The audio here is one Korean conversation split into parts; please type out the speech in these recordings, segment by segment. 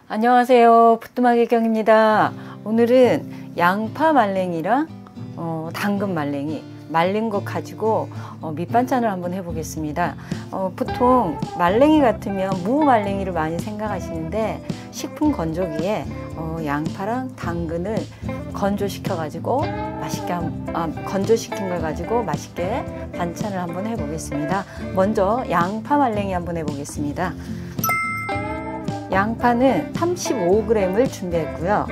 안녕하세요, 부뚜막의 경입니다. 오늘은 양파 말랭이랑 당근 말랭이 말린 거 가지고 밑반찬을 한번 해보겠습니다. 보통 말랭이 같으면 무 말랭이를 많이 생각하시는데 식품 건조기에 양파랑 당근을 건조시켜 가지고 맛있게 건조시킨 걸 가지고 맛있게 반찬을 한번 해보겠습니다. 먼저 양파 말랭이 한번 해보겠습니다. 양파는 35g을 준비했고요.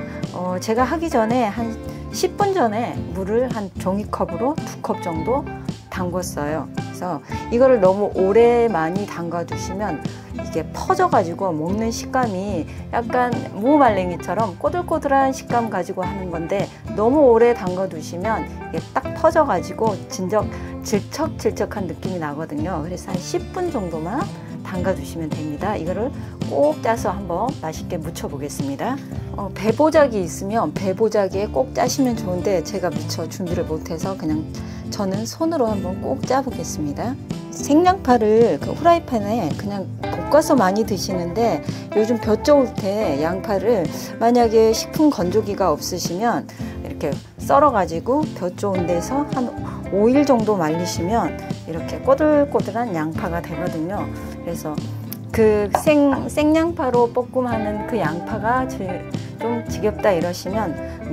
제가 하기 전에 한 10분 전에 물을 한 종이컵으로 2컵 정도 담궜어요. 그래서 이거를 너무 오래 많이 담가 두시면 이게 퍼져 가지고 먹는 식감이 약간 무말랭이처럼 꼬들꼬들한 식감 가지고 하는 건데, 너무 오래 담가 두시면 이게 딱 퍼져 가지고 질척질척한 느낌이 나거든요. 그래서 한 10분 정도만 담가 두시면 됩니다. 이거를 꼭 짜서 한번 맛있게 무쳐 보겠습니다. 배보자기 있으면 배보자기에 꼭 짜시면 좋은데 제가 미처 준비를 못해서 그냥 저는 손으로 한번 꼭 짜 보겠습니다. 생양파를 후라이팬에 그냥 볶아서 많이 드시는데, 요즘 볕 좋을 때 양파를 만약에 식품 건조기가 없으시면 이렇게 썰어 가지고 볕 좋은 데서 한 5일 정도 말리시면 이렇게 꼬들꼬들한 양파가 되거든요. 그래서 그 생양파로 볶음하는 그 양파가 좀 지겹다 이러시면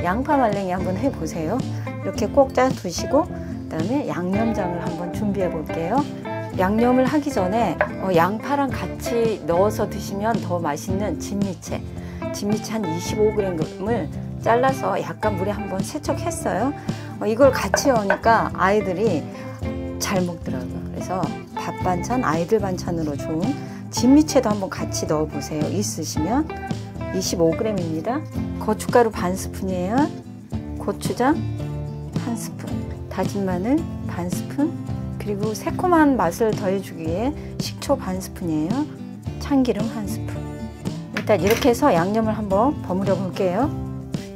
양파 말랭이 한번 해보세요. 이렇게 꼭 짜 두시고, 그 다음에 양념장을 한번 준비해 볼게요. 양념을 하기 전에 양파랑 같이 넣어서 드시면 더 맛있는 진미채 한 25g을 잘라서 약간 물에 한번 세척했어요. 이걸 같이 넣으니까 아이들이 잘 먹더라고요. 그래서 밥 반찬, 아이들 반찬으로 좋은 진미채도 한번 같이 넣어 보세요. 있으시면. 25g입니다. 고춧가루 반 스푼이에요. 고추장 한 스푼, 다진 마늘 반 스푼, 그리고 새콤한 맛을 더해주기 위해 식초 반 스푼이에요. 참기름 한 스푼. 일단 이렇게 해서 양념을 한번 버무려 볼게요.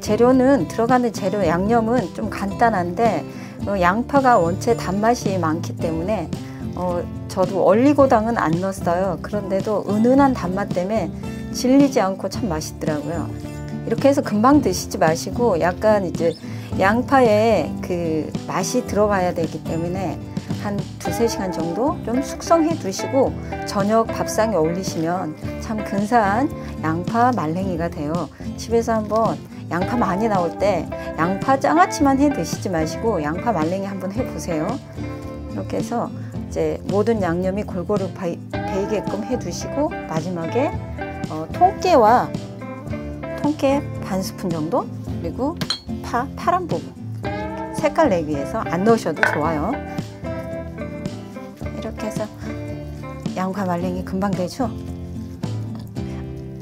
들어가는 재료 양념은 좀 간단한데 양파가 원체 단맛이 많기 때문에 저도 얼리고당은 안 넣었어요. 그런데도 은은한 단맛 때문에 질리지 않고 참 맛있더라고요. 이렇게 해서 금방 드시지 마시고 약간 이제 양파에 그 맛이 들어가야 되기 때문에 한 2~3시간 정도 좀 숙성해 두시고 저녁 밥상에 올리시면 참 근사한 양파 말랭이가 돼요. 집에서 한번 양파 많이 나올 때 양파 장아찌만 해 드시지 마시고 양파 말랭이 한번 해 보세요. 이렇게 해서 이제 모든 양념이 골고루 배이게끔 해 두시고, 마지막에 통깨 반 스푼 정도, 그리고 파란 부분 색깔 내기 위해서 안 넣으셔도 좋아요. 이렇게 해서 양파 말랭이 금방 되죠.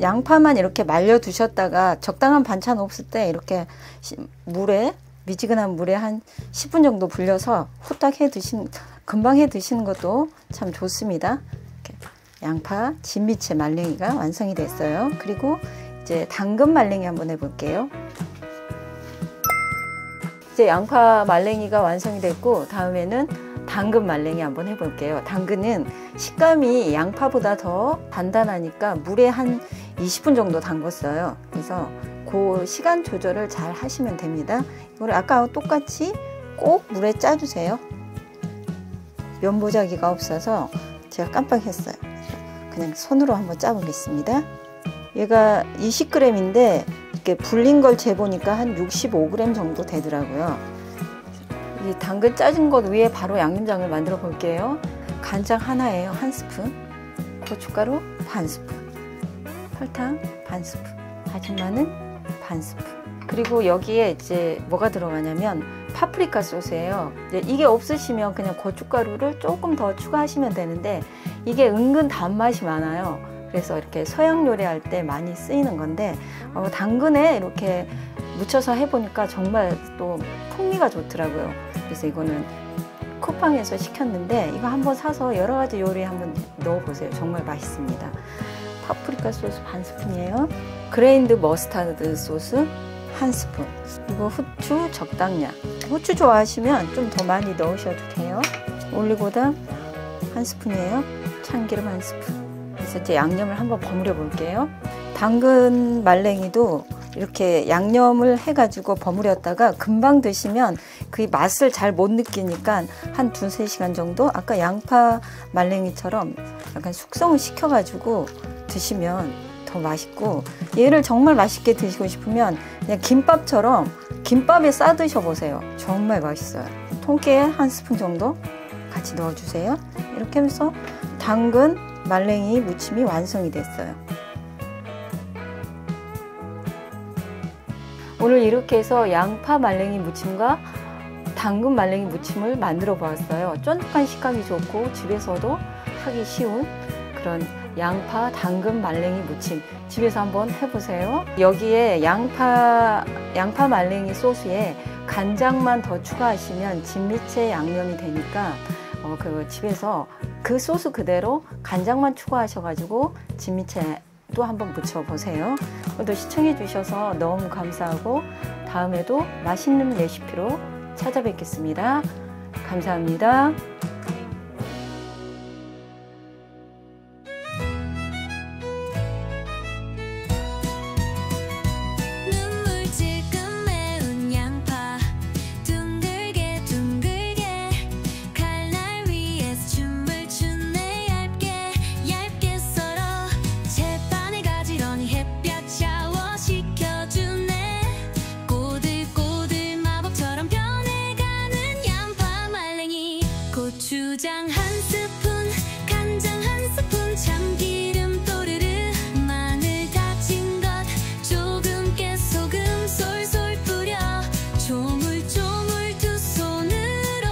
양파만 이렇게 말려 두셨다가 적당한 반찬 없을 때 이렇게 미지근한 물에 한 10분 정도 불려서 후딱 금방 해 드시는 것도 참 좋습니다. 이렇게 양파 진미채 말랭이가 완성이 됐어요. 그리고 이제 당근 말랭이 한번 해볼게요. 이제 양파 말랭이가 완성이 됐고, 다음에는 당근 말랭이 한번 해볼게요. 당근은 식감이 양파보다 더 단단하니까 물에 한 20분 정도 담궜어요. 그래서 그 시간 조절을 잘 하시면 됩니다. 이걸 아까와 똑같이 꼭 물에 짜주세요. 면보자기가 없어서 제가 깜빡했어요. 그냥 손으로 한번 짜보겠습니다. 얘가 20g인데 이렇게 불린 걸 재보니까 한 65g 정도 되더라고요. 이 당근 짜진 것 위에 바로 양념장을 만들어 볼게요. 간장 하나예요. 한 스푼, 고춧가루 반 스푼, 설탕 반 스푼, 다진 마늘 반 스푼. 그리고 여기에 이제 뭐가 들어가냐면 파프리카 소스예요. 이게 없으시면 그냥 고춧가루를 조금 더 추가하시면 되는데, 이게 은근 단맛이 많아요. 그래서 이렇게 서양 요리할 때 많이 쓰이는 건데, 당근에 이렇게 묻혀서 해보니까 정말 또 풍미가 좋더라고요. 그래서 이거는 쿠팡에서 시켰는데 이거 한번 사서 여러 가지 요리에 한번 넣어보세요. 정말 맛있습니다. 파프리카 소스 반 스푼이에요. 그레인드 머스타드 소스 한 스푼, 그리고 후추 적당량. 후추 좋아하시면 좀 더 많이 넣으셔도 돼요. 올리고당 한 스푼이에요. 참기름 한 스푼. 그래서 이제 양념을 한번 버무려 볼게요. 당근 말랭이도 이렇게 양념을 해가지고 버무렸다가 금방 드시면 그 맛을 잘 못 느끼니까 한 2-3시간 정도 아까 양파 말랭이처럼 약간 숙성을 시켜가지고 드시면 더 맛있고, 얘를 정말 맛있게 드시고 싶으면 그냥 김밥처럼 김밥에 싸 드셔보세요. 정말 맛있어요. 통깨에 1스푼 정도 같이 넣어주세요. 이렇게 하면서 당근 말랭이 무침이 완성이 됐어요. 오늘 이렇게 해서 양파 말랭이 무침과 당근 말랭이 무침을 만들어 보았어요. 쫀득한 식감이 좋고 집에서도 하기 쉬운 그런 양파 당근 말랭이 무침, 집에서 한번 해보세요. 여기에 양파 말랭이 소스에 간장만 더 추가하시면 진미채 양념이 되니까 그 집에서 그 소스 그대로 간장만 추가하셔가지고 진미채도 한번 무쳐보세요. 오늘도 시청해 주셔서 너무 감사하고 다음에도 맛있는 레시피로 찾아뵙겠습니다. 감사합니다. 고추장 1스푼, 간장 1스푼, 참기름 또르르, 마늘 다진 것, 조금 깨소금 솔솔 뿌려 조물조물 두 손으로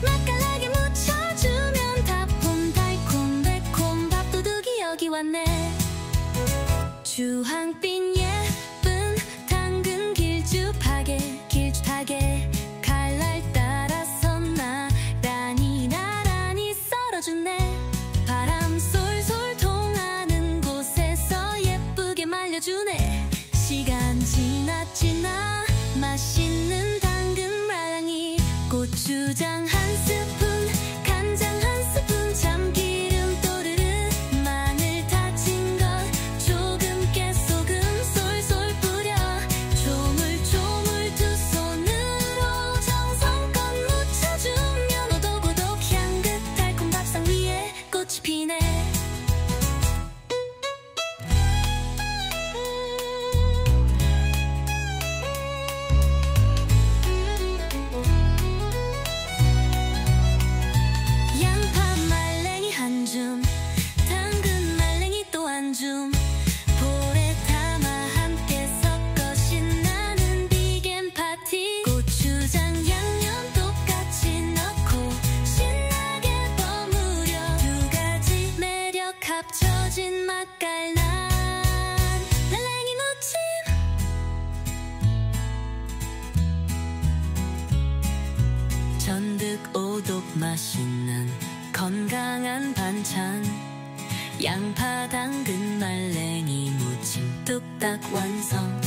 맛깔나게 묻혀주면 달콤달콤 밥도둑이 여기 왔네. 주황빛 예쁜 당근 길쭉하게 칼날 따라서 나란히 썰어주네. 바람 솔솔 통하는 곳에서 예쁘게 말려주네. 시간 지나 맛있는 당근 말랭이. 고추장 1스푼, 간장 1스푼, 참기름 또르르, 마늘 다진 것, 조금 깨소금 솔솔 뿌려 조물조물 두 손으로 정성껏 묻혀주면 오독오독 향긋 달콤 밥상 위에 꽃이 피네. 양파 말랭이 한 줌, 당근 말랭이 또 한 줌, 볼에 담아 함께 섞어 신나는 비겐 파티. 고추장 양념 똑같이 넣고 신나게 버무려 두 가지 매력 합쳐진 맛깔난 말랭이 무침. 전득오독 맛있는 건강한 반찬. 양파 당근 말랭이 무침 뚝딱 완성.